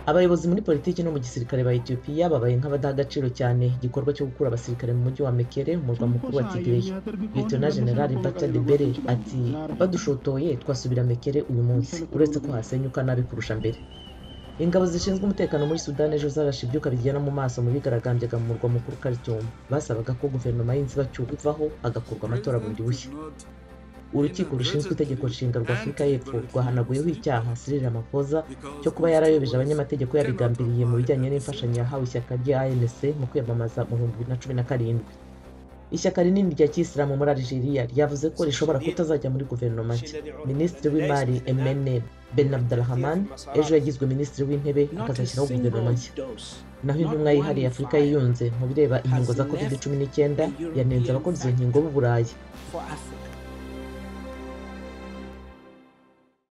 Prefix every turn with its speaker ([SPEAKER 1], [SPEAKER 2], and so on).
[SPEAKER 1] Abayobozi muri politiki no mu gisirikare ba Ethiopia babaye nk'abadaha agaciro cyane igikorwa cyo gukura abasirikare mu mujyi wa Mekele, umurwa mukuru wa Tigray. Lieutenant General Bata Debere ati badushotoye twasubira Mekele uyu munsi, uretse ko hasenyuka nabi kurusha mbere. Ingabo zishinzwe umutekano muri Sudani ejo zarashe ibyuka bigera mu maso mu bigaragambyaga mu murwa mukuru Khartoum, basabaga ko guverinoma y'inzibacyuho ivaho hagakorwa amatora bundi bushya. Urukiko rushinzwe itegeko nshinga rwa Afurika y'Epfo rwahanaguyeho icyaha Cyril Ramaphosa cyo kuba yarayobeje abanyamategeko yabigambiriye mu bijyanye n'imfashanyo yahawe ishyaka rya ANC mu kwiyamamaza mu 2017. Ishyaka rinini rya Kiyisilamu muri Algeria ryavuze ko rishobora kutazajya muri guverinoma nshya. Minisitiri w'imari Emene Ben Abdelrahman ejo yagizwe minisitiri w'intebe akazashyiraho guverinoma nshya. Naho intumwa yihariye Afurika yiyunze mu bireba inkingo za COVID-19 yanenze abakoze izo nkingo b'Uburayi.